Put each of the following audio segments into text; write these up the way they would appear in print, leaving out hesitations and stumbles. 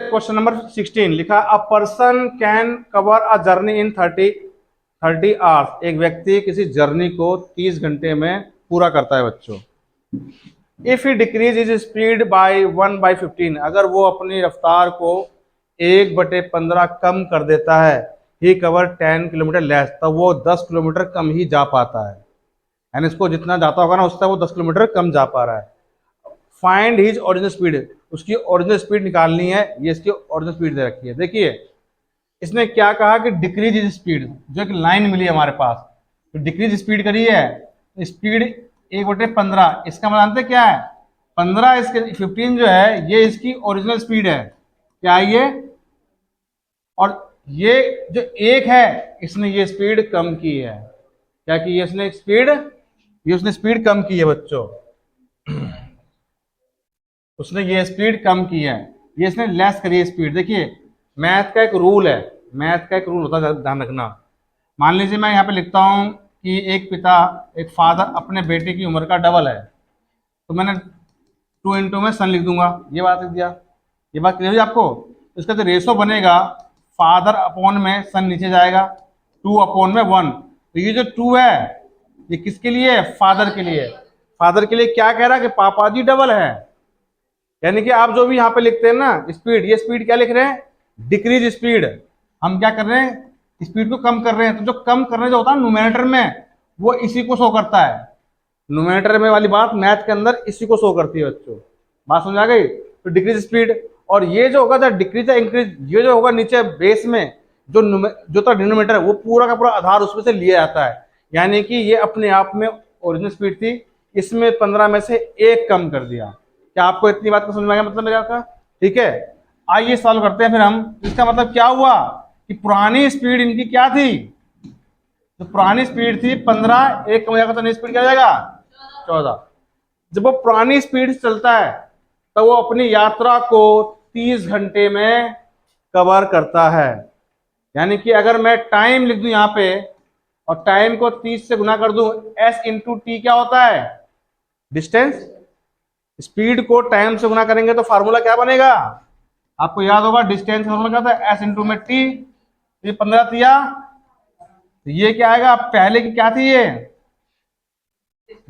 Question number 16 लिखा, a person can cover a journey in 30 hours. एक व्यक्ति किसी जर्नी को 30 घंटे में पूरा करता है बच्चों। If he decrease is speed bye 1/15, अगर वो अपनी रफ्तार को 1/15 कम कर देता है, ही कवर 10 किलोमीटर लेस, तब वो 10 किलोमीटर कम ही जा पाता है। यानी इसको जितना जाता होगा ना उससे वो 10 किलोमीटर कम जा पा रहा है। फाइंड हिज ओरिजिनल स्पीड, उसकी ओरिजिनल स्पीड निकालनी है। ये इसकी ओरिजिनल स्पीड दे रखी है। देखिए इसने क्या कहा कि डिक्रीज इज स्पीड, जो एक लाइन मिली है हमारे पास, तो डिक्रीज स्पीड करी है, स्पीड 1/15। इसका मतलब जानते क्या है, 15 इसके 15 जो है ये इसकी ओरिजिनल स्पीड है। क्या है ये? और ये जो एक है इसने ये स्पीड कम की है। क्या की है इसने स्पीड? ये उसने स्पीड कम की है बच्चों, उसने ये स्पीड कम की है, ये इसने लेस करी है स्पीड। देखिए मैथ का एक रूल है, मैथ का एक रूल होता है, ध्यान रखना। मान लीजिए मैं यहाँ पे लिखता हूँ कि एक पिता, एक फादर अपने बेटे की उम्र का डबल है, तो मैंने 2 इंटू में सन लिख दूंगा। ये बात लिख दिया। ये बात क्लियर हुई आपको? इसका जो रेशो बनेगा, फादर अपॉन में सन नीचे जाएगा, 2/1। तो ये जो 2 है ये किसके लिए है? फादर के लिए। फादर के लिए क्या कह रहा है कि पापा जी डबल है। यानी कि आप जो भी यहाँ पे लिखते हैं ना स्पीड, ये स्पीड क्या लिख रहे हैं? Decrease speed. हम क्या कर रहे हैं? स्पीड को कम कर रहे हैं। तो जो कम करने जो होता है न्यूमरेटर में, वो इसी को शो करता है। न्यूमरेटर में वाली बात मैथ के अंदर इसी को शो करती है बच्चों। बात समझ आ गई? तो डिक्रीज स्पीड, और ये जो होगा डिक्रीज या इंक्रीज, ये जो होगा नीचे बेस में जो तो डिनोमिनेटर है वो पूरा का पूरा आधार उसमें से लिया जाता है। यानी कि ये अपने आप में ओरिजिनल स्पीड थी, इसमें 15 में से 1 कम कर दिया। क्या आपको इतनी बात को समझ में आ गया मतलब मेरा का? ठीक है, आइए सॉल्व करते हैं फिर हम। इसका मतलब क्या हुआ कि पुरानी स्पीड इनकी क्या थी? जो पुरानी स्पीड थी 15, 1 कम हो जाएगा तो नई स्पीड क्या हो जाएगा? 14। जब वो पुरानी स्पीड से चलता है तो वो अपनी यात्रा को 30 घंटे में कवर करता है। यानी कि अगर मैं टाइम लिख दूं यहाँ पे और टाइम को 30 से गुना कर दूं, s इंटू टी क्या होता है? डिस्टेंस। स्पीड को टाइम से गुना करेंगे तो फार्मूला क्या बनेगा? आपको याद होगा डिस्टेंस फार्मूला क्या होता है? s इंटू में टी। ये 15 थिया, तो ये क्या आएगा? पहले की क्या थी? ये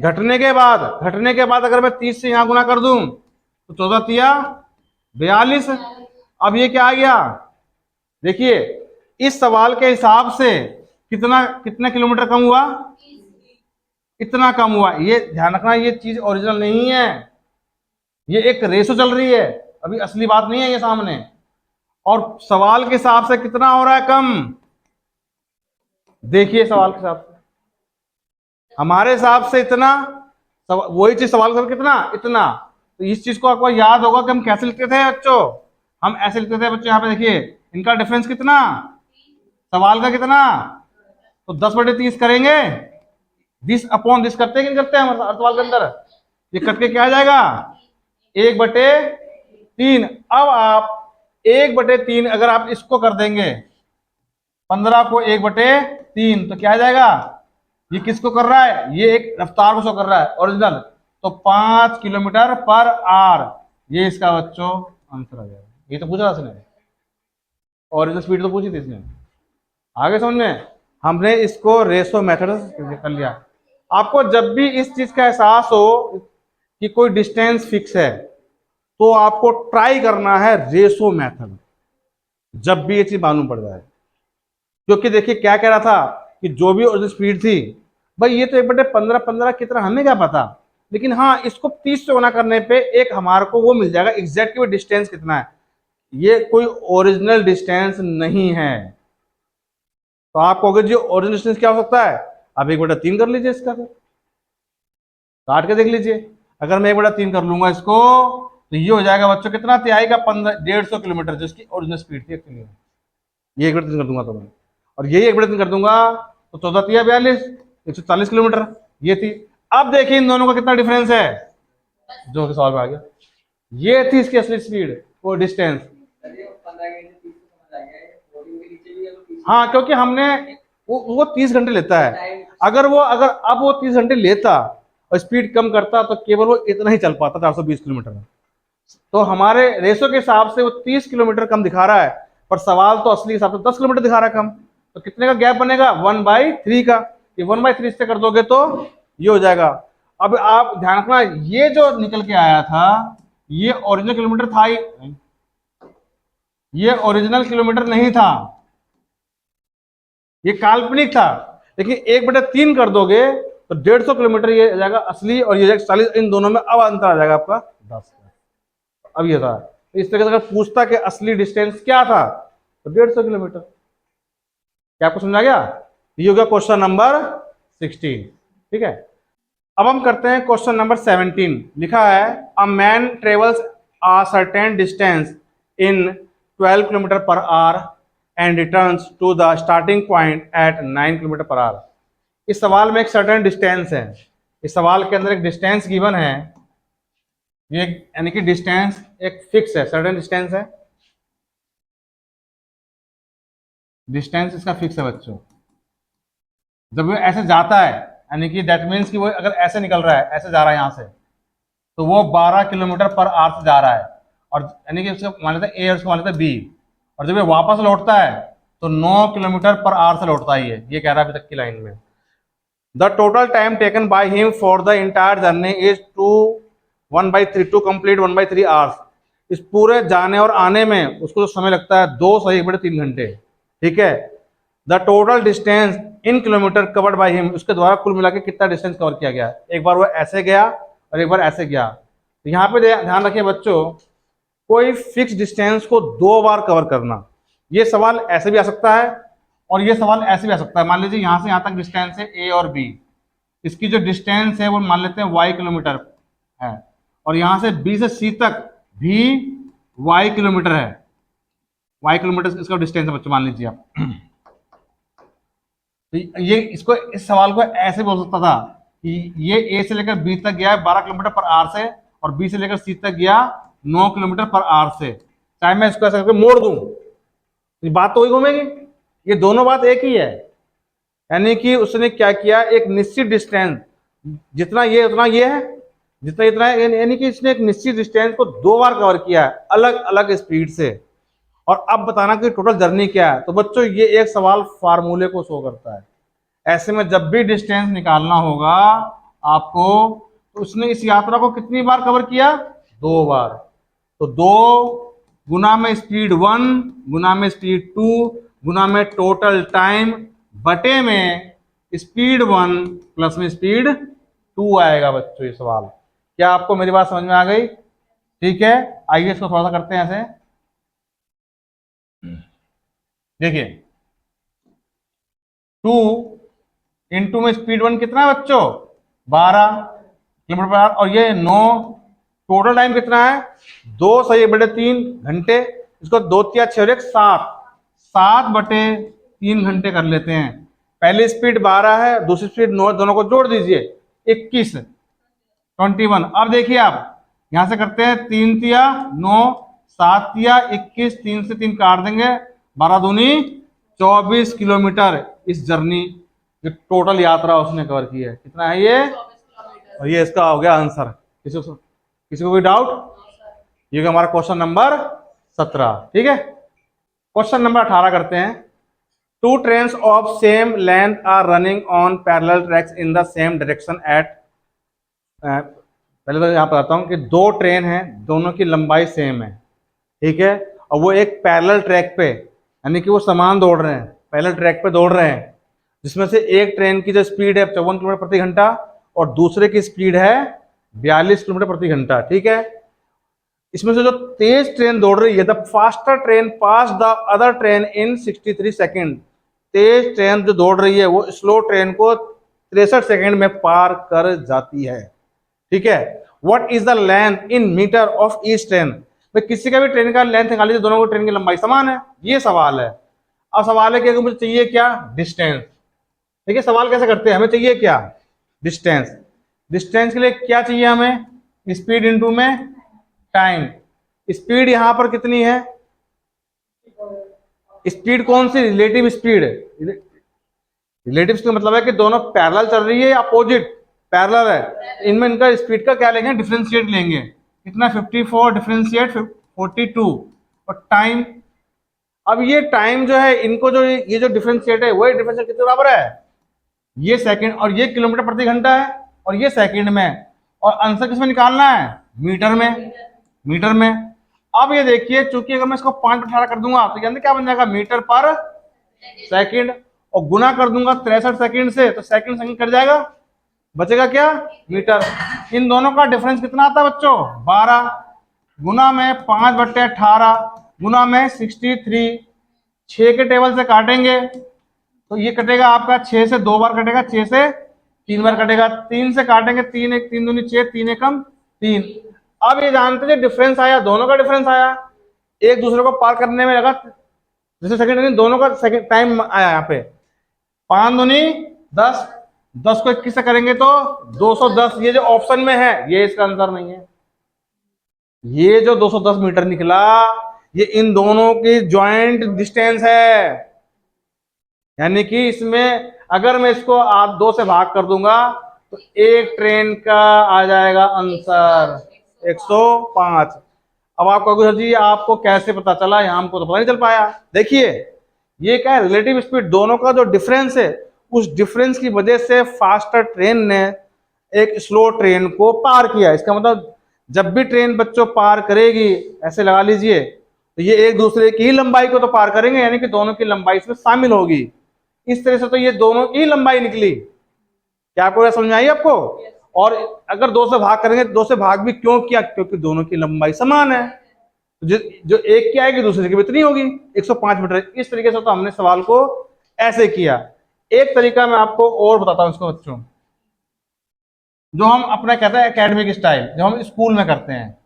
घटने के बाद अगर मैं 30 से यहां गुना कर दूं तो 14 तिया 42। अब ये क्या आ गया? देखिए इस सवाल के हिसाब से कितना किलोमीटर कम हुआ? इतना कम हुआ। ये ध्यान रखना, ये चीज ओरिजिनल नहीं है, ये एक रेशो चल रही है, अभी असली बात नहीं है ये सामने। और सवाल के हिसाब से कितना हो रहा है कम? देखिए सवाल के हिसाब से, हमारे हिसाब से इतना, वही चीज सवाल का कितना? इतना। तो इस चीज को आपको याद होगा कि हम कैसे लिखते थे बच्चों? हम ऐसे लिखते थे बच्चों। यहाँ पे देखिए इनका डिफरेंस कितना, सवाल का कितना, तो 10/30 करेंगे, 20/10 करते हैं कि नहीं करते हैं हमारे सवाल के अंदर? ये कट के क्या आ जाएगा? 1/3। अब आप 1/3 अगर आप इसको कर देंगे, 15 को 1/3, तो क्या आ जाएगा? ये किसको कर रहा है? ये एक रफ्तार को शो कर रहा है ओरिजिनल, तो 5 किलोमीटर पर आवर। ये इसका बच्चों आंसर आ जाएगा। ये तो पूछा इसने, ओरिजिनल स्पीड तो पूछी थी इसने। आगे समझ में? हमने इसको रेशो मेथड कर लिया। आपको जब भी इस चीज का एहसास हो कि कोई डिस्टेंस फिक्स है तो आपको ट्राई करना है रेशो मेथड, जब भी ये चीज मालूम पड़ जाए। क्योंकि देखिए क्या कह रहा था कि जो भी ओरिजिनल स्पीड थी, भाई ये तो 1/15 कितना हमें क्या पता, लेकिन हाँ इसको 30 से गुना करने पे एक हमारे को वो मिल जाएगा एग्जैक्ट डिस्टेंस कितना है। ये कोई ओरिजिनल डिस्टेंस नहीं है। तो आप कहोगे जी ओरिजिनल डिस्टेंस क्या हो सकता है? आप 1/3 कर लीजिए इसका, फिर काट के देख लीजिए। अगर मैं 1/3 कर लूंगा इसको तो ये हो जाएगा बच्चों कितना? तिहाई का 150 किलोमीटर, जिसकी ओरिजिनल स्पीड थी एक्चुअली। ये 1/3 कर दूंगा तो मैं, और यही 1/3 कर दूंगा तो 14 तिया 42, 140 किलोमीटर ये थी। अब देखिए इन दोनों का कितना डिफरेंस है, जो सवाल में आ गया। ये थी इसकी असली स्पीड, वो डिस्टेंस। हाँ क्योंकि हमने वो 30 घंटे लेता है। अगर अब वो 30 घंटे लेता और स्पीड कम करता तो केवल वो इतना ही चल पाता, 420 किलोमीटर। तो हमारे रेशो के हिसाब से वो 30 किलोमीटर कम दिखा रहा है, पर सवाल तो असली हिसाब से 10 किलोमीटर दिखा रहा है कम। तो कितने का गैप बनेगा? 1/3 का। ये 1/3 से कर दोगे तो ये हो जाएगा। अब आप ध्यान रखना, ये जो निकल के आया था ये ओरिजिनल किलोमीटर था ही, ये ओरिजिनल किलोमीटर नहीं था, ये काल्पनिक था। लेकिन 1/3 कर दोगे तो 150 किलोमीटर ये आ जाएगा असली, और ये 40। इन दोनों में अब अंतर आ जाएगा आपका 10। अब ये था, इस तरीके से अगर पूछता कि असली डिस्टेंस क्या था तो 150 किलोमीटर। क्या आपको समझा गया? ये हो गया क्वेश्चन नंबर 16। ठीक है, अब हम करते हैं क्वेश्चन नंबर 17। लिखा है a man travels a certain distance in 12 kilometre per hour and returns to the starting point at 9 kilometre per hour. इस सवाल में एक सर्टेन डिस्टेंस है, इस सवाल के अंदर एक डिस्टेंस गिवन है, ये यानी कि डिस्टेंस एक फिक्स है, सर्टेन डिस्टेंस है, डिस्टेंस इसका फिक्स है बच्चों। जब वो ऐसे जाता है यानी कि दैट मीन्स कि वो अगर ऐसे निकल रहा है, ऐसे जा रहा है यहाँ से, तो वो 12 किलोमीटर पर आवर से जा रहा है, और यानी कि उसको मान लेते हैं ए और उसको मान लेते हैं बी, और जब ये वापस लौटता है तो 9 किलोमीटर पर आवर से लौटता ही है, ये कह रहा है अभी तक की लाइन में। The total time taken by him for the entire journey is 1/3 to complete 1/3 hours. इस पूरे जाने और आने में उसको जो समय लगता है 2/3 घंटे। ठीक है, the total distance in kilometre covered by him, उसके द्वारा कुल मिला के कितना डिस्टेंस कवर किया गया। एक बार वो ऐसे गया और एक बार ऐसे गया। तो यहाँ पे ध्यान रखिए बच्चों, कोई फिक्स डिस्टेंस को 2 बार कवर करना, ये सवाल ऐसे भी आ सकता है और ये सवाल ऐसे भी आ सकता है। मान लीजिए यहाँ से यहाँ तक डिस्टेंस है ए और बी, इसकी जो डिस्टेंस है वो मान लेते हैं y किलोमीटर है, और यहाँ से बी से सी तक भी y किलोमीटर है, y किलोमीटर इसका डिस्टेंस है बच्चों, मान लीजिए आप। तो ये इसको, इस सवाल को ऐसे बोल सकता था कि ये ए से लेकर बी तक गया है 12 किलोमीटर पर आवर से, और बी से लेकर सी तक गया 9 किलोमीटर पर आवर से। चाहे मैं इसको ऐसे करके मोड़ दूं, तो बात तो वही घूमेगी, ये दोनों बात एक ही है। यानी कि उसने क्या किया, एक निश्चित डिस्टेंस, जितना ये उतना ये है, जितना इतना है, यानी कि इसने एक निश्चित डिस्टेंस को 2 बार कवर किया है अलग अलग स्पीड से। और अब बताना कि टोटल जर्नी क्या है। तो बच्चों ये एक सवाल फार्मूले को शो करता है। ऐसे में जब भी डिस्टेंस निकालना होगा आपको, तो उसने इस यात्रा को कितनी बार कवर किया? 2 बार। तो 2 गुना में स्पीड 1 गुना में स्पीड 2 गुना में टोटल टाइम बटे में स्पीड 1 प्लस में स्पीड 2 आएगा बच्चों ये सवाल। क्या आपको मेरी बात समझ में आ गई? ठीक है, आइए इसको थोड़ा सा करते हैं ऐसे। देखिए 2 इंटू में स्पीड 1 कितना है बच्चों? 12 किलोमीटर पर आवर, और ये 9। टोटल टाइम कितना है? 2/3 घंटे। इसको 2 तिया 6 और 1 7, 7/3 घंटे कर लेते हैं। पहली स्पीड 12 है, दूसरी स्पीड 9, दोनों को जोड़ दीजिए 21, 21। अब देखिए आप यहां से करते हैं 3 तिया 9, 7 तिया 21, 3 से 3 काट देंगे, 12 दूनी 24 किलोमीटर इस जर्नी जो टोटल यात्रा उसने कवर की है। कितना है ये? और ये इसका हो गया आंसर। किसी को कोई डाउट? ये हमारा क्वेश्चन नंबर 17। ठीक है, क्वेश्चन नंबर 18 करते हैं। 2 trains of same length are running on parallel tracks in the same direction at, पहले तो यहाँ बताता हूँ कि 2 ट्रेन हैं, दोनों की लंबाई सेम है। ठीक है, और वो एक पैरेलल ट्रैक पे, यानी कि वो समान दौड़ रहे हैं, पैरेलल ट्रैक पे दौड़ रहे हैं, जिसमें से एक ट्रेन की जो स्पीड है 54 किलोमीटर प्रति घंटा और दूसरे की स्पीड है 42 किलोमीटर प्रति घंटा। ठीक है, इसमें से जो तेज ट्रेन दौड़ रही है, the faster train pass the other train in 63 second. Tej train जो दौड़ रही है वो स्लो ट्रेन को 63 सेकेंड में पार कर जाती है। ठीक है, what is the length in metre of each train. भाई किसी का भी ट्रेन का लेंथ निकाल लीजिए, दोनों को ट्रेन की लंबाई समान है, ये सवाल है। अब सवाल है कि मुझे चाहिए क्या? डिस्टेंस। देखिए सवाल कैसे करते हैं, हमें चाहिए क्या? डिस्टेंस। डिस्टेंस के लिए क्या चाहिए हमें? स्पीड इंटू में टाइम। स्पीड यहां पर कितनी है? स्पीड कौन सी? Relative speed. रिलेटिव का मतलब है कि दोनों पैरेलल चल रही है या अपोजिट? पैरेलल है। इनमें इनका स्पीड का क्या लेंगे? डिफरेंशिएट लेंगे। कितना 54 डिफरेंशिएट 42 और टाइम। अब ये टाइम जो है इनको जो ये जो डिफरेंशिएट है वही डिफरेंशिएट कितने बराबर है, ये सेकंड, और ये किलोमीटर प्रति घंटा है और ये सेकंड में, और आंसर किसमें निकालना है, मीटर में, मीटर में। अब ये देखिए चूंकि अगर मैं इसको 5/18 कर दूंगा तो क्या बन जाएगा, मीटर पर सेकंड, और गुना कर दूंगा 63 सेकंड से तो सेकंड सेकंड कट जाएगा, बचेगा क्या, मीटर। इन दोनों का डिफरेंस कितना आता है बच्चों, 12 गुना में 5/18 गुना में 63, 6 के टेबल से काटेंगे तो ये कटेगा आपका 6 से 2 बार कटेगा, 6 से 3 बार कटेगा, 3 से काटेंगे 3 1 3 दूनी 6, 3 एकम 3। अब ये जानते हैं डिफरेंस आया, दोनों का डिफरेंस आया, एक दूसरे को पार करने में लगा जैसे सेकंड, दोनों का सेकंड टाइम आया यहाँ पे, 5 दूनी 10, 10 को 21 से करेंगे तो 210। ये जो ऑप्शन में है ये इसका आंसर नहीं है, ये जो 210 मीटर निकला ये इन दोनों की ज्वाइंट डिस्टेंस है, यानी कि इसमें अगर मैं इसको आप 2 से भाग कर दूंगा तो एक ट्रेन का आ जाएगा आंसर 105। अब आप कहोगे सर जी आपको कैसे पता चला, यहाँ हमको तो पता नहीं चल पाया। देखिए ये क्या है, रिलेटिव स्पीड, दोनों का जो डिफरेंस है उस डिफरेंस की वजह से फास्टर ट्रेन ने एक स्लो ट्रेन को पार किया। इसका मतलब जब भी ट्रेन बच्चों पार करेगी, ऐसे लगा लीजिए, तो ये एक दूसरे की ही लंबाई को तो पार करेंगे, यानी कि दोनों की लंबाई इसमें शामिल होगी। इस तरह से तो ये दोनों की लंबाई निकली। क्या आपको समझ आई आपको? और अगर 2 से भाग करेंगे, 2 से भाग भी क्यों किया, क्योंकि दोनों की लंबाई समान है, जो एक की आएगी दूसरे की भी इतनी होगी, 105 मीटर। इस तरीके से तो हमने सवाल को ऐसे किया। एक तरीका मैं आपको और बताता हूं इसको बच्चों, जो हम अपना कहते हैं एकेडमिक स्टाइल, जो हम स्कूल में करते हैं।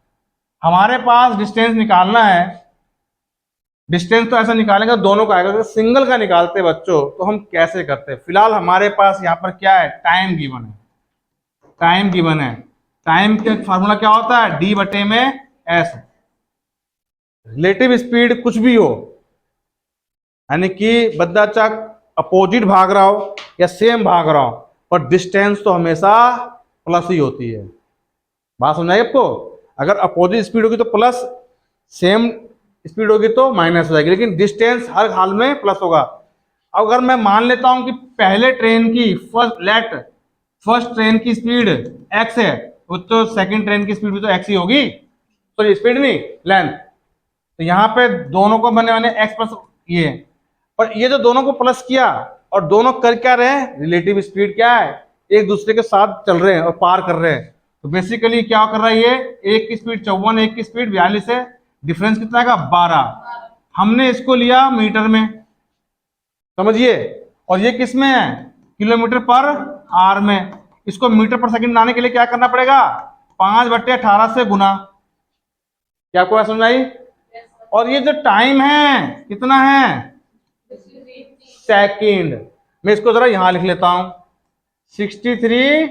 हमारे पास डिस्टेंस निकालना है, डिस्टेंस तो ऐसा निकालेंगे दोनों का आएगा। अगर सिंगल का निकालते बच्चों तो हम कैसे करते हैं, फिलहाल हमारे पास यहाँ पर क्या है, टाइम गिवन है, टाइम गिवन है। टाइम का फार्मूला क्या होता है, डी बटे में एस। रिलेटिव स्पीड कुछ भी हो, यानी कि बद्दा चक अपोजिट भाग रहा हो या सेम भाग रहा हो, पर डिस्टेंस तो हमेशा प्लस ही होती है। बात समझाइए आपको? अगर अपोजिट स्पीड होगी तो प्लस, सेम स्पीड होगी तो माइनस हो जाएगी, लेकिन डिस्टेंस हर हाल में प्लस होगा। अगर मैं मान लेता हूं कि पहले ट्रेन की फर्स्ट ट्रेन की स्पीड x है, तो सेकंड ट्रेन की स्पीड भी तो x ही होगी, तो स्पीड नहीं लेंथ। तो यहाँ पे दोनों को बनने वाले x प्लस ये, पर ये जो दोनों को प्लस किया और दोनों कर क्या रहे हैं, रिलेटिव स्पीड क्या है, एक दूसरे के साथ चल रहे हैं और पार कर रहे हैं। तो बेसिकली क्या कर रहा है, ये एक की स्पीड 54, एक की स्पीड 42 है, डिफरेंस कितना आएगा 12। हमने इसको लिया मीटर में, समझिए, और ये किस में है, किलोमीटर पर आवर में। इसको मीटर पर सेकंड लाने के लिए क्या करना पड़ेगा, 5/18 से गुना। क्या आपको समझ आई? और ये जो टाइम है कितना है, सेकंड। मैं इसको जरा यहां लिख लेता हूं, 63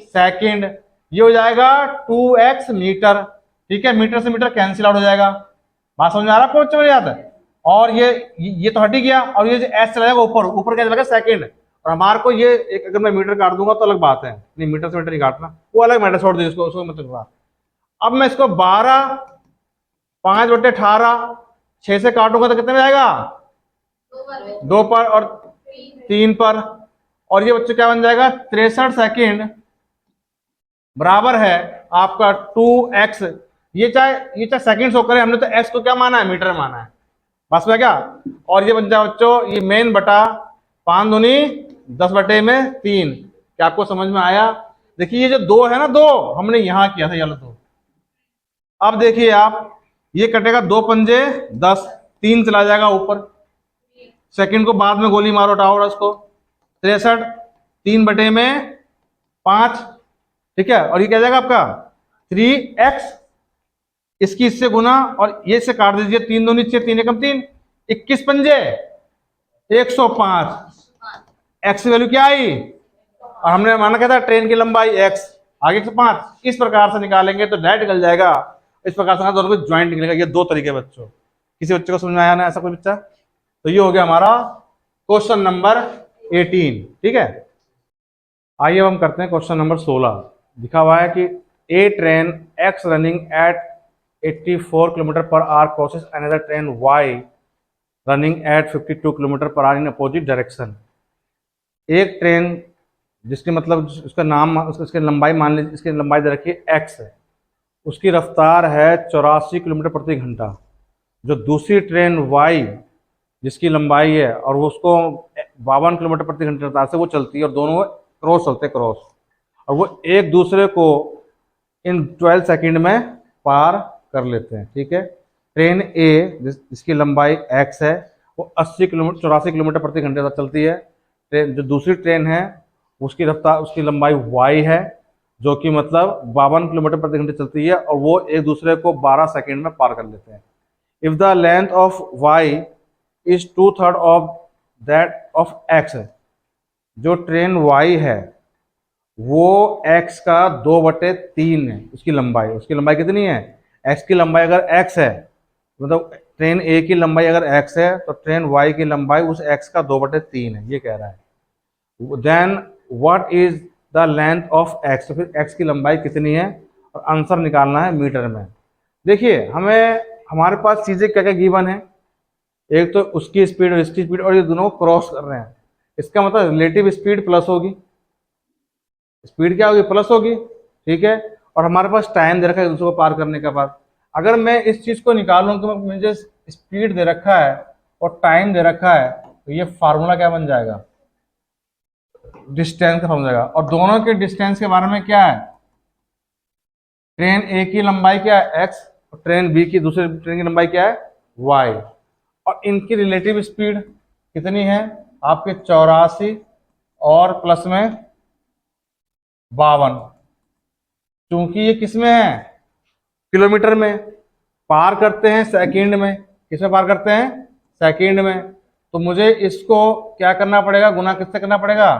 सेकंड। ये हो जाएगा 2x मीटर, ठीक है, मीटर से मीटर कैंसिल आउट हो जाएगा। बात समझ आ रहा है आपको बच्चों? याद है? और ये तो हट ही गया, और ये जो एस चला जाएगा ऊपर, ऊपर क्या चलेगा, सेकंड। और हमारे को ये एक, अगर मैं मीटर काट दूंगा तो अलग बात है, नहीं मीटर से मीटर नहीं काटना, वो अलग मैटर, छोड़ दीजिए उसको मतलब। अब मैं इसको 12 5/18 6 से काटूंगा तो कितने में आएगा, 2 पर और 3 पर, और ये बच्चों क्या बन जाएगा, 63 सेकंड बराबर है आपका 2x। ये चाहे सेकंड्स हो करे, हमने तो x को क्या माना है, मीटर माना है, बस में क्या। और ये बन जाए बच्चों, ये मेन बटा 5 दूनी 10 बटे में 3। क्या आपको समझ में आया? देखिए ये जो 2 है ना, 2 हमने यहां किया था, ये 2। अब देखिए आप, ये कटेगा 2 पंजे 10, 3 चला जाएगा ऊपर, सेकंड को बाद में गोली मारो, उठाओ उसको, 63 3 बटे में 5, ठीक है। और ये क्या जाएगा आपका 3x, इसकी इससे गुना और ये से काट दीजिए, 3 दूनी 6, 3 एकम 3, 21 पंजे 105। x की वैल्यू क्या आई, और हमने माना क्या था, ट्रेन की लंबाई x, आगे 105। इस प्रकार से निकालेंगे तो डायरेक्ट निकल जाएगा। इस प्रकार से दोनों को ज्वाइंट निकलेगा। ये 2 तरीके बच्चों, किसी बच्चे को समझ में आया ना, ऐसा कोई बच्चा? तो ये हो गया हमारा क्वेश्चन नंबर 18, ठीक है। आइए अब हम करते हैं क्वेश्चन नंबर 16। दिखा हुआ है कि a train X running at 84 kilometre per hour crosses another train Y running at 52 kilometre per hour in opposite direction. एक ट्रेन जिसकी मतलब उसका नाम उसकी लंबाई मान लीजिए, इसकी लंबाई दे रखी है एक्स है, उसकी रफ्तार है 84 किलोमीटर प्रति घंटा। जो दूसरी ट्रेन वाई जिसकी लंबाई है और वो उसको 52 किलोमीटर प्रति घंटे रफ्तार से वो चलती है और दोनों क्रॉस चलते हैं, क्रॉस, और वो एक दूसरे को इन 12 सेकंड में पार कर लेते हैं। ठीक है, ट्रेन ए जिसकी लंबाई एक्स है वो 84 किलोमीटर प्रति घंटे तक चलती है। ट्रेन जो दूसरी ट्रेन है उसकी रफ्तार उसकी लंबाई वाई है जो कि मतलब 52 किलोमीटर प्रति घंटे चलती है और वो एक दूसरे को 12 सेकंड में पार कर लेते हैं। If the length of Y is 2/3 of that of X, जो ट्रेन वाई है वो एक्स का 2/3 है उसकी लंबाई। उसकी लंबाई कितनी है? एक्स की लंबाई अगर एक्स है, मतलब ट्रेन ए की लंबाई अगर एक्स है तो ट्रेन वाई की लंबाई उस एक्स का 2/3 है, ये कह रहा है। Then what is the length of X, तो फिर एक्स की लंबाई कितनी है और आंसर निकालना है मीटर में। देखिए हमें हमारे पास चीज़ें क्या क्या गिवन है, एक तो उसकी स्पीड और इसकी स्पीड और ये दोनों को क्रॉस कर रहे हैं, इसका मतलब रिलेटिव स्पीड प्लस होगी, स्पीड क्या होगी? प्लस होगी। ठीक है, और हमारे पास टाइम दे रखा है दूसरे को पार करने के बाद। अगर मैं इस चीज़ को निकालूं कि मुझे स्पीड दे रखा है और टाइम दे रखा है तो ये फार्मूला क्या बन जाएगा? डिस्टेंस का फार्मूला जाएगा। और दोनों के डिस्टेंस के बारे में क्या है? ट्रेन ए की लंबाई क्या है? एक्स, और ट्रेन बी की दूसरी ट्रेन की लंबाई क्या है? वाई, और इनकी रिलेटिव स्पीड कितनी है? आपके 84 और प्लस में 52। क्योंकि ये किस में है? किलोमीटर में। पार करते हैं सेकंड में, किस में पार करते हैं? सेकंड में। तो मुझे इसको क्या करना पड़ेगा? गुना किससे करना पड़ेगा?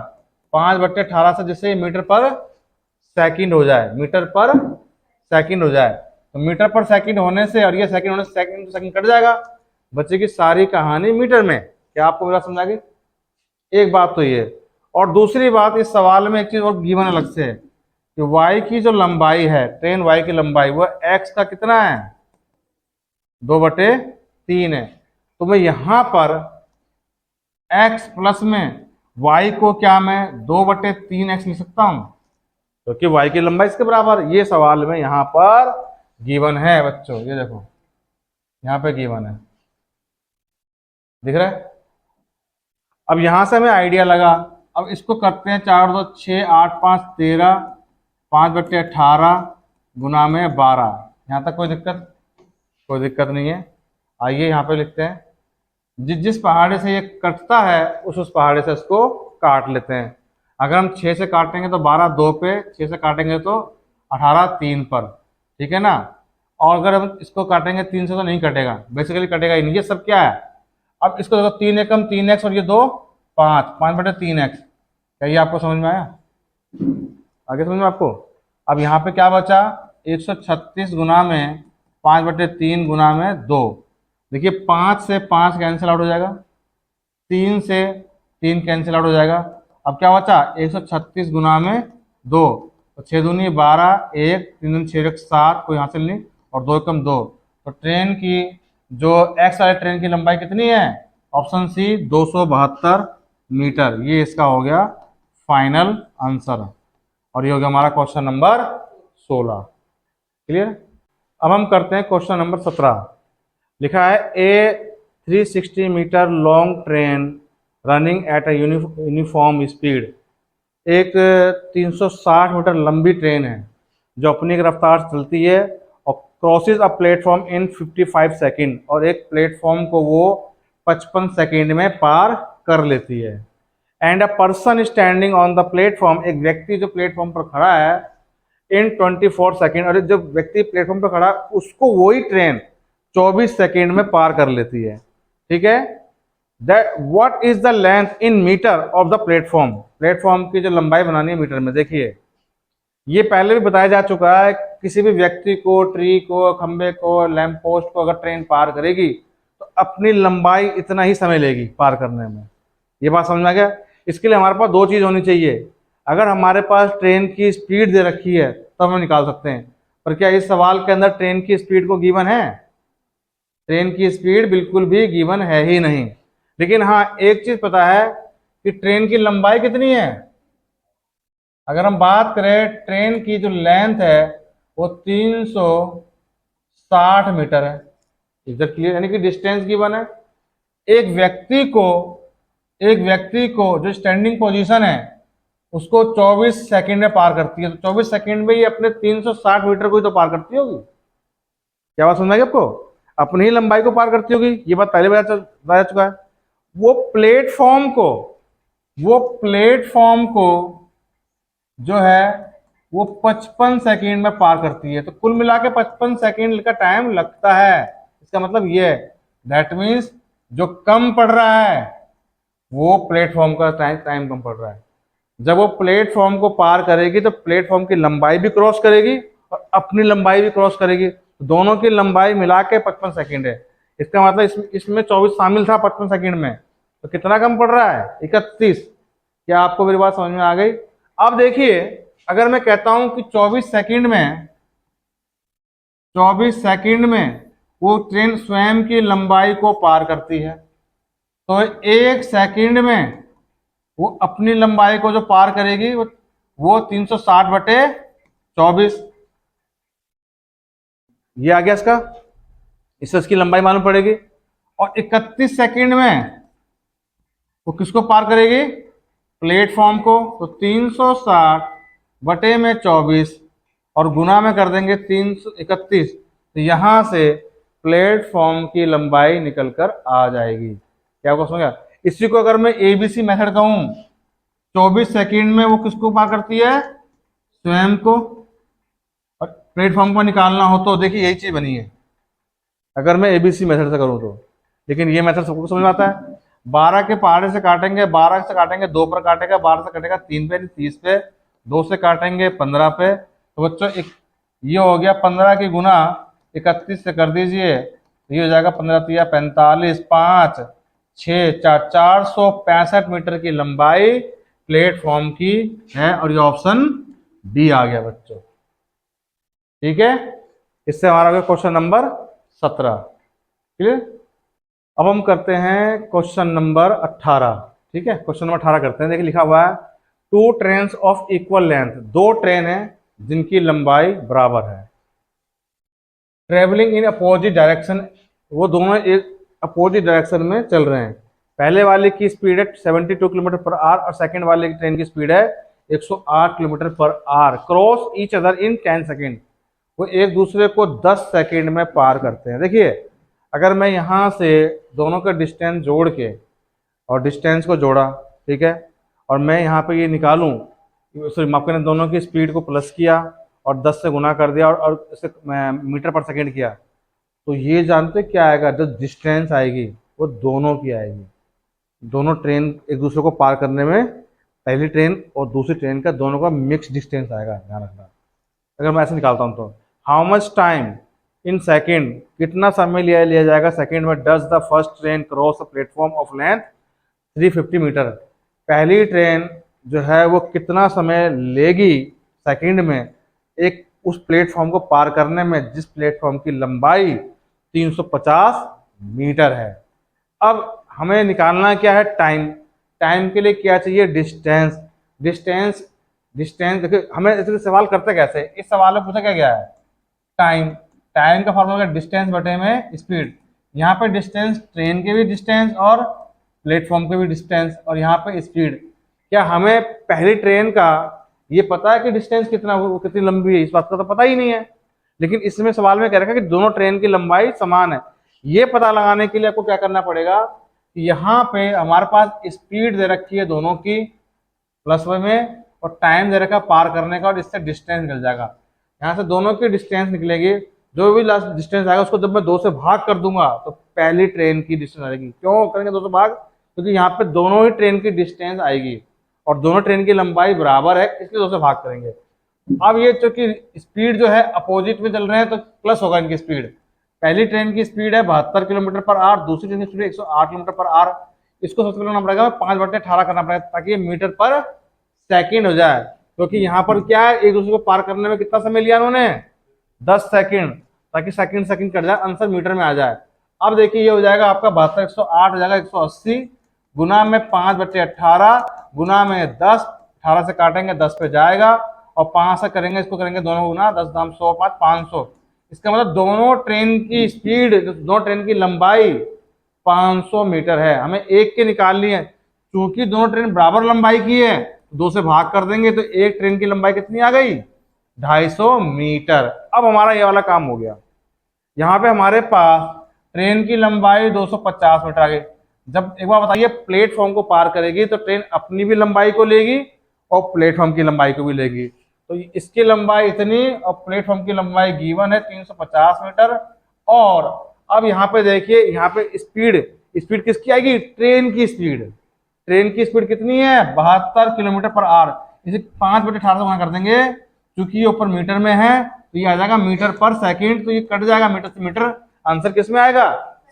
5/18 से, जिससे मीटर पर सेकंड हो जाए, मीटर पर सेकंड हो जाए। तो मीटर पर सेकंड होने से और ये सेकंड होने से सेकंड तो सेकंड कट जाएगा, बच्चे की सारी कहानी मीटर में। क्या आपको मेरा समझा गई? एक बात तो ये, और दूसरी बात इस सवाल में एक चीज और गिवन अलग से है कि वाई की जो लंबाई है, ट्रेन वाई की लंबाई वो एक्स का कितना है? 2/3 है। तो मैं यहां पर एक्स प्लस में वाई को क्या मैं 2/3x लिख सकता हूं, क्योंकि तो वाई की लंबाई इसके बराबर। ये सवाल में यहां पर गिवन है बच्चों, ये देखो यहां पे गिवन है, दिख रहा है। अब यहां से हमें आइडिया लगा, अब इसको करते हैं 4 2 6 8 5 13, 5/18 गुना में 12। यहाँ तक कोई दिक्कत? कोई दिक्कत नहीं है। आइए यहाँ पे लिखते हैं, जिस पहाड़े से ये कटता है उस पहाड़े से इसको काट लेते हैं। अगर हम 6 से काटेंगे तो 12 2 पे, 6 से काटेंगे तो 18 3 पर, ठीक है ना। और अगर हम इसको काटेंगे 3 से तो नहीं कटेगा, बेसिकली कटेगा ही नहीं। ये सब क्या है? अब इसको देखो, 3 एकम 3x और ये 2 5, 5/3x। क्या ये आपको समझ में आया? आगे समझ में आपको? अब यहाँ पे क्या बचा? 136 गुना में 5/3 गुना में 2। देखिए 5 से 5 कैंसिल आउट हो जाएगा, 3 से 3 कैंसिल आउट हो जाएगा। अब क्या बचा? 136 गुना में 2, तो 6 दूनी 12, 1 3 दूनी 6 1 7, कोई हासिल नहीं, और 2 एकम 2। तो ट्रेन की जो एक्स वाले ट्रेन की लंबाई कितनी है? Option C 272 metre. ये इसका हो गया फाइनल आंसर, और ये हो गया हमारा क्वेश्चन नंबर 16। क्लियर? अब हम करते हैं क्वेश्चन नंबर 17। लिखा है a 360 metre long train running at a uniform speed. एक 360 मीटर लंबी ट्रेन है जो अपनी एक रफ्तार से चलती है और crosses a platform in 55 second, और एक प्लेटफॉर्म को वो 55 सेकेंड में पार कर लेती है। And a person standing on the platform, एक व्यक्ति जो प्लेटफॉर्म पर खड़ा है, इन 24 सेकेंड, और जो व्यक्ति प्लेटफॉर्म पर खड़ा है उसको वही ट्रेन 24 सेकेंड में पार कर लेती है। ठीक है, that what is the length in metre of the platform. Platform की जो लंबाई बनानी है मीटर में। देखिए ये पहले भी बताया जा चुका है, किसी भी व्यक्ति को, ट्री को, खंबे को, लैंप पोस्ट को अगर ट्रेन पार करेगी तो अपनी लंबाई इतना ही समय लेगी पार करने में। ये बात समझ में आ गया? इसके लिए हमारे पास दो चीज़ होनी चाहिए। अगर हमारे पास ट्रेन की स्पीड दे रखी है तब हम निकाल सकते हैं। पर क्या इस सवाल के अंदर ट्रेन की स्पीड को गिवन है? ट्रेन की स्पीड बिल्कुल भी गिवन है ही नहीं। लेकिन हाँ, एक चीज पता है कि ट्रेन की लंबाई कितनी है। अगर हम बात करें, ट्रेन की जो लेंथ है वो 360 मीटर है। इधर क्लियर, यानी कि डिस्टेंस गिवन है। एक व्यक्ति को एक व्यक्ति को जो स्टैंडिंग पोजीशन है उसको 24 सेकंड में पार करती है। तो 24 सेकंड में ये अपने 360 मीटर को ही तो पार करती होगी। क्या बात समझ आई आपको? अपनी ही लंबाई को पार करती होगी, ये बात पहले बताया चुका है। वो प्लेटफॉर्म को जो है वो 55 सेकंड में पार करती है। तो कुल मिला के 55 सेकंड का टाइम लगता है। इसका मतलब ये है, दैट मीन्स जो कम पड़ रहा है वो प्लेटफॉर्म का टाइम कम पड़ रहा है। जब वो प्लेटफॉर्म को पार करेगी तो प्लेटफॉर्म की लंबाई भी क्रॉस करेगी और अपनी लंबाई भी क्रॉस करेगी। दोनों की लंबाई मिला के 55 सेकेंड है। इसका मतलब इसमें 24 शामिल था 55 सेकेंड में, तो कितना कम पड़ रहा है? 31। क्या आपको मेरी बात समझ में आ गई? अब देखिए, अगर मैं कहता हूं कि 24 सेकंड में वो ट्रेन स्वयं की लंबाई को पार करती है, तो 1 सेकंड में वो अपनी लंबाई को जो पार करेगी वो 360/24। ये आ गया इससे इसकी लंबाई मालूम पड़ेगी। और 31 सेकंड में वो किसको पार करेगी? प्लेटफॉर्म को। तो 360/24 और गुना में कर देंगे 331, तो यहां से प्लेटफॉर्म की लंबाई निकल कर आ जाएगी। क्या आपको समझ गया? इसी को अगर मैं एबीसी मेथड कहूं, 24 सेकंड में वो किसको पार करती है? स्वयं को। और प्लेटफॉर्म को निकालना हो तो देखिए यही चीज बनी है, अगर मैं एबीसी मेथड से करूं तो। लेकिन ये मेथड सबको समझ में आता है। 12 के पहाड़े से काटेंगे, 12 से काटेंगे 2 पर काटेगा, 12 से काटेगा 3 पे, 30 पे, 2 से काटेंगे 15 पे। तो बच्चों ये हो गया 15 की गुना 31 से कर दीजिए, ये हो जाएगा 15 तिया 45, 5 6 4 465 मीटर की लंबाई प्लेटफॉर्म की है। और ये ऑप्शन डी आ गया बच्चों। ठीक है, इससे हमारा हो गया क्वेश्चन नंबर 17। क्लियर? अब हम करते हैं क्वेश्चन नंबर 18। ठीक है, क्वेश्चन नंबर 18 करते हैं। देखिए लिखा हुआ है, 2 trains of equal length, 2 train है जिनकी लंबाई बराबर है, ट्रेवलिंग इन अपोजिट डायरेक्शन, वो दोनों एक अपोजिट डायरेक्शन में चल रहे हैं। पहले वाले की स्पीड है 72 किलोमीटर पर आवर और सेकंड वाले की ट्रेन की स्पीड है 108 kilometre per our. Cross each other in 10 second, वो एक दूसरे को 10 सेकेंड में पार करते हैं। देखिए, अगर मैं यहाँ से दोनों का डिस्टेंस जोड़ के और डिस्टेंस को जोड़ा, ठीक है, और मैं यहाँ पे ये निकालूं, सॉरी माफ करना, दोनों की स्पीड को प्लस किया और 10 से गुना कर दिया और इसे मीटर पर सेकेंड किया, तो ये जानते क्या आएगा? जो डिस्टेंस आएगी वो दोनों की आएगी। दोनों ट्रेन एक दूसरे को पार करने में, पहली ट्रेन और दूसरी ट्रेन का दोनों का मिक्स डिस्टेंस आएगा, ध्यान रखना। अगर मैं ऐसे निकालता हूँ तो how much time in second, कितना समय लिया जाएगा सेकेंड में, does the first train cross platform of length 350 metre. पहली ट्रेन जो है वो कितना समय लेगी सेकेंड में एक उस प्लेटफॉर्म को पार करने में जिस प्लेटफॉर्म की लंबाई 350 मीटर है। अब हमें निकालना क्या है? टाइम। टाइम के लिए क्या चाहिए? डिस्टेंस। डिस्टेंस देखिए, हमें इसलिए सवाल करते कैसे, इस सवाल में पूछा क्या गया है? टाइम। टाइम का फॉर्मूला डिस्टेंस बटे में स्पीड। यहाँ पे डिस्टेंस ट्रेन के भी डिस्टेंस और प्लेटफॉर्म के भी डिस्टेंस, और यहाँ पे स्पीड। क्या हमें पहली ट्रेन का ये पता है कि डिस्टेंस कितनी लंबी है? इस बात का तो पता ही नहीं है। लेकिन इसमें सवाल में कह रखा है कि दोनों ट्रेन की लंबाई समान है। ये पता लगाने के लिए आपको क्या करना पड़ेगा कि यहाँ पे हमारे पास स्पीड दे रखी है दोनों की प्लस में, और टाइम दे रखा पार करने का, और इससे डिस्टेंस निकल जाएगा। यहाँ से दोनों की डिस्टेंस निकलेगी, जो भी लास्ट डिस्टेंस आएगा उसको जब मैं 2 से भाग कर दूंगा तो पहली ट्रेन की डिस्टेंस आएगी। क्यों करेंगे 2 से भाग? क्योंकि यहाँ पे दोनों ही ट्रेन की डिस्टेंस आएगी और दोनों ट्रेन की लंबाई बराबर है, इसलिए 2 से भाग करेंगे। अब ये चूंकि स्पीड जो है अपोजिट में चल रहे हैं तो प्लस होगा इनकी स्पीड। पहली ट्रेन की स्पीड है 72 किलोमीटर पर आवर, दूसरी ट्रेन की स्पीड 108 किलोमीटर पर आवर। इसको सबसे पहले करना पड़ेगा 5/18 करना पड़ेगा ताकि ये मीटर पर सेकेंड हो जाए। क्योंकि यहाँ पर क्या है, एक दूसरे को पार करने में कितना समय लिया उन्होंने, 10 सेकंड, ताकि सेकंड सेकंड कट जाए, आंसर मीटर में आ जाए। अब देखिए ये हो जाएगा आपका 72, 108 हो जाएगा 180 गुना में 5/18 गुना में 10, 18 से काटेंगे 10 पे जाएगा और 5 से करेंगे, इसको करेंगे दोनों गुना, 10 दाम 100 5 500। इसका मतलब दोनों ट्रेन की स्पीड, दोनों ट्रेन की लंबाई 500 मीटर है। हमें एक के निकालनी है, क्योंकि दोनों ट्रेन बराबर लंबाई की है, 2 से भाग कर देंगे तो एक ट्रेन की लंबाई कितनी आ गई, 250 मीटर। अब हमारा ये वाला काम हो गया। यहाँ पे हमारे पास ट्रेन की लंबाई 250 मीटर आ गई। जब एक बार बताइए प्लेटफॉर्म को पार करेगी तो ट्रेन अपनी भी लंबाई को लेगी और प्लेटफॉर्म की लंबाई को भी लेगी। तो इसकी लंबाई इतनी और प्लेटफॉर्म की लंबाई गिवन है 350 मीटर। और अब यहाँ पे देखिए, यहाँ पे स्पीड, स्पीड किसकी आएगी, ट्रेन की स्पीड। ट्रेन की स्पीड कितनी है, 72 किलोमीटर पर आवर। इसे 5/18 से गुणा कर देंगे, क्योंकि ये ऊपर मीटर में है तो ये आ जाएगा मीटर पर सेकंड, तो ये कट जाएगा मीटर से मीटर, आंसर किस में आएगा,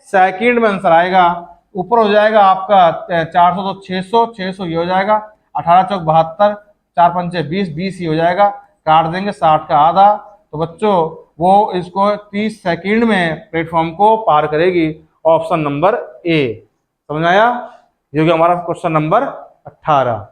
सेकंड में आंसर आएगा। ऊपर हो जाएगा आपका 400 तो 600, 600 ये हो जाएगा, 18 चौक 72, 4 पंचे 20, 20 ही हो जाएगा, काट देंगे 60 का आधा। तो बच्चों वो इसको 30 सेकंड में प्लेटफॉर्म को पार करेगी, ऑप्शन नंबर ए। समझ आया, ये हो गया हमारा क्वेश्चन नंबर 18।